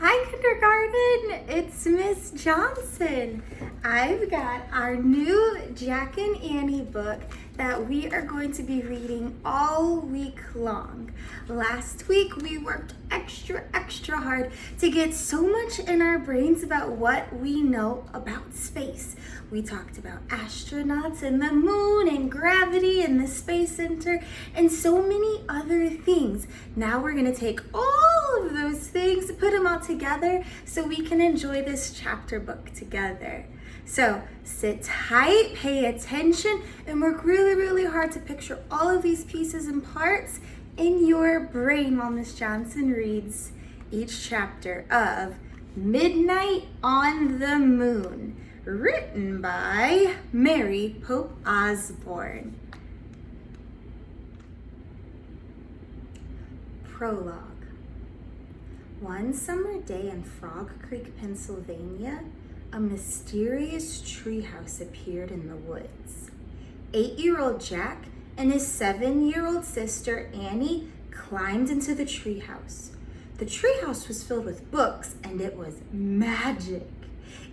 Hi, kindergarten. It's Miss Johnson. I've got our new Jack and Annie book that we are going to be reading all week long. Last week, we worked extra hard to get so much in our brains about what we know about space. We talked about astronauts and the moon and gravity and the Space Center and so many other things. Now we're going to take all of those things, put them all together so we can enjoy this chapter book together. So sit tight, pay attention, and work really hard to picture all of these pieces and parts in your brain while Miss Johnson reads each chapter of Midnight on the Moon, written by Mary Pope Osborne. Prologue. One summer day in Frog Creek, Pennsylvania, a mysterious treehouse appeared in the woods. 8-year-old Jack and his 7-year-old sister Annie climbed into the treehouse. The treehouse was filled with books and it was magic.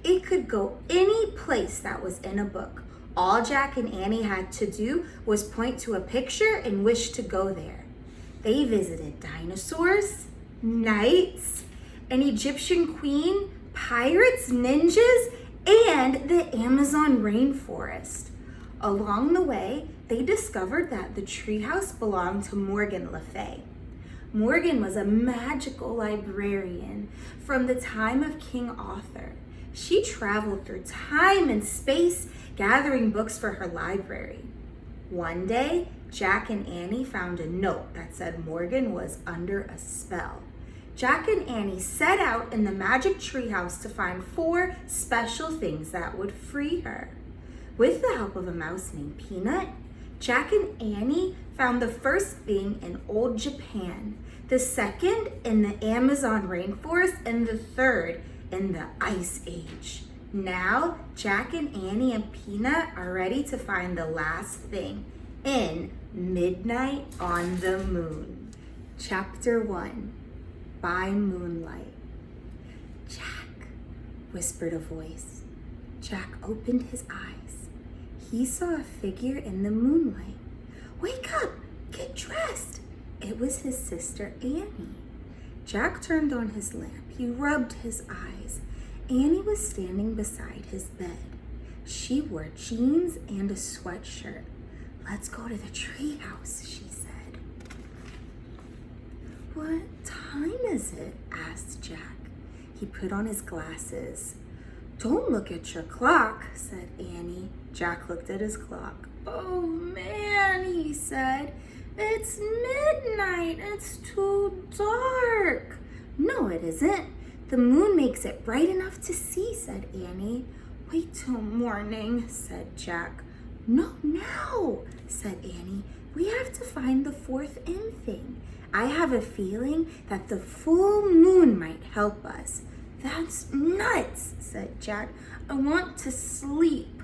It could go any place that was in a book. All Jack and Annie had to do was point to a picture and wish to go there. They visited dinosaurs, knights, an Egyptian queen, pirates, ninjas, and the Amazon rainforest. Along the way, they discovered that the treehouse belonged to Morgan Le Fay. Morgan was a magical librarian from the time of King Arthur. She traveled through time and space, gathering books for her library. One day, Jack and Annie found a note that said Morgan was under a spell. Jack and Annie set out in the magic treehouse to find 4 special things that would free her. With the help of a mouse named Peanut, Jack and Annie found the first thing in old Japan, the second in the Amazon rainforest, and the third in the Ice Age. Now, Jack and Annie and Peanut are ready to find the last thing in Midnight on the Moon. Chapter 1, By Moonlight. Jack, whispered a voice. Jack opened his eyes. He saw a figure in the moonlight. Wake up, get dressed. It was his sister Annie. Jack turned on his lamp. He rubbed his eyes. Annie was standing beside his bed. She wore jeans and a sweatshirt. Let's go to the treehouse, she said. What time is it? Asked Jack. He put on his glasses. Don't look at your clock, said Annie. Jack looked at his clock. Oh man, he said. It's midnight. It's too dark. No, it isn't. The moon makes it bright enough to see, said Annie. Wait till morning, said Jack. No, now, said Annie. We have to find the 4th in thing. I have a feeling that the full moon might help us. That's nuts, said Jack. I want to sleep.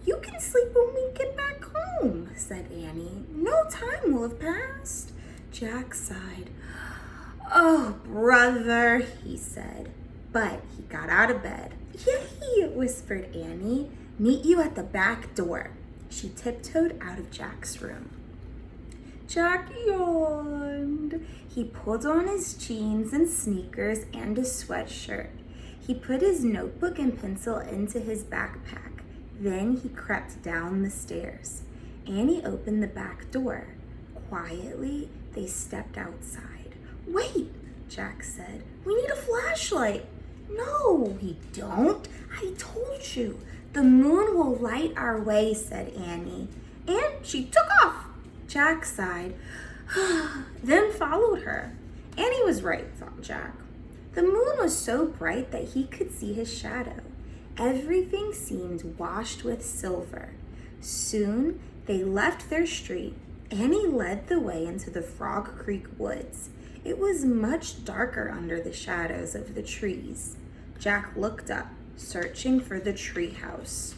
You can sleep when we get back home, said Annie. No time will have passed. Jack sighed. Oh, brother, he said. But he got out of bed. Yay, whispered Annie. Meet you at the back door. She tiptoed out of Jack's room. Jack yawned. He pulled on his jeans and sneakers and a sweatshirt. He put his notebook and pencil into his backpack. Then he crept down the stairs. Annie opened the back door. Quietly, they stepped outside. Wait, Jack said. We need a flashlight. No, we don't. I told you. The moon will light our way, said Annie. And she took off. Jack sighed, then followed her. Annie was right, thought Jack. The moon was so bright that he could see his shadow. Everything seemed washed with silver. Soon, they left their street. Annie led the way into the Frog Creek woods. It was much darker under the shadows of the trees. Jack looked up, searching for the treehouse.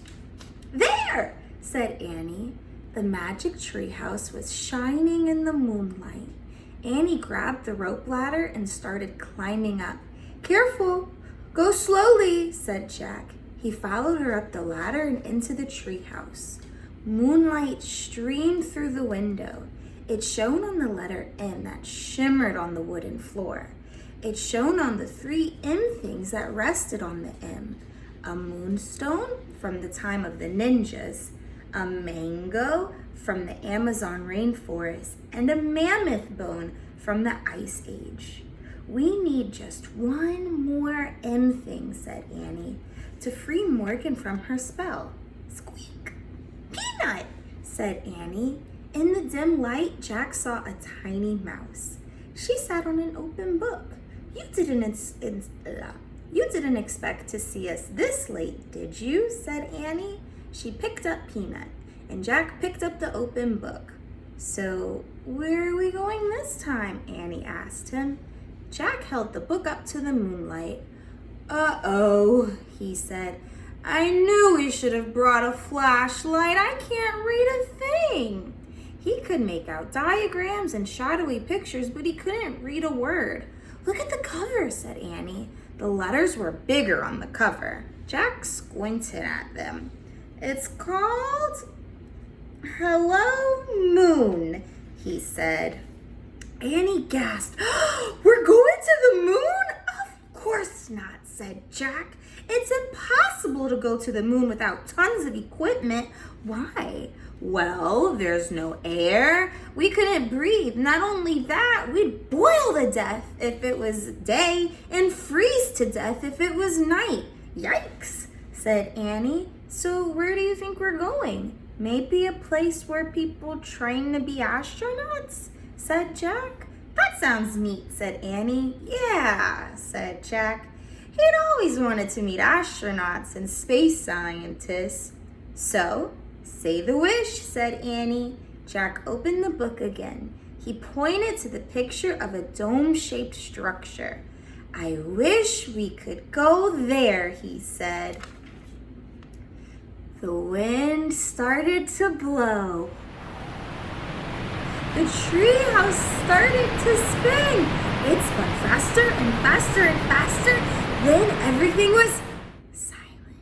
There, said Annie. The magic treehouse was shining in the moonlight. Annie grabbed the rope ladder and started climbing up. Careful, go slowly, said Jack. He followed her up the ladder and into the treehouse. Moonlight streamed through the window. It shone on the letter M that shimmered on the wooden floor. It shone on the 3 M things that rested on the M. A moonstone from the time of the ninjas, a mango from the Amazon rainforest, and a mammoth bone from the Ice Age. We need just one more M thing, said Annie, to free Morgan from her spell. Squeak! Peanut, said Annie. In the dim light, Jack saw a tiny mouse. She sat on an open book. You didn't expect to see us this late, did you? Said Annie. She picked up Peanut, and Jack picked up the open book. So, where are we going this time? Annie asked him. Jack held the book up to the moonlight. Uh-oh, he said. I knew we should have brought a flashlight. I can't read a thing. He could make out diagrams and shadowy pictures, but he couldn't read a word. Look at the cover, said Annie. The letters were bigger on the cover. Jack squinted at them. It's called Hello Moon, he said. Annie gasped. We're going to the moon? Of course not, said Jack. It's impossible to go to the moon without tons of equipment. Why? Well, there's no air. We couldn't breathe. Not only that, we'd boil to death if it was day and freeze to death if it was night. Yikes, said Annie. So where do you think we're going? Maybe a place where people train to be astronauts? Said Jack. That sounds neat, said Annie. Yeah, said Jack. He'd always wanted to meet astronauts and space scientists. So, say the wish, said Annie. Jack opened the book again. He pointed to the picture of a dome-shaped structure. I wish we could go there, he said. The wind started to blow. The treehouse started to spin. It spun faster and faster and faster. Then everything was silent.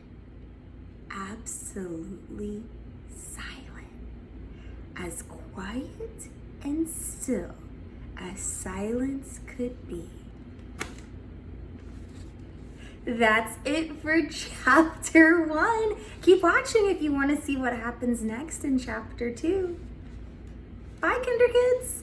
Absolutely silent. As quiet and still as silence could be. That's it for chapter 1. Keep watching if you want to see what happens next in chapter 2. Bye, Kinderkids.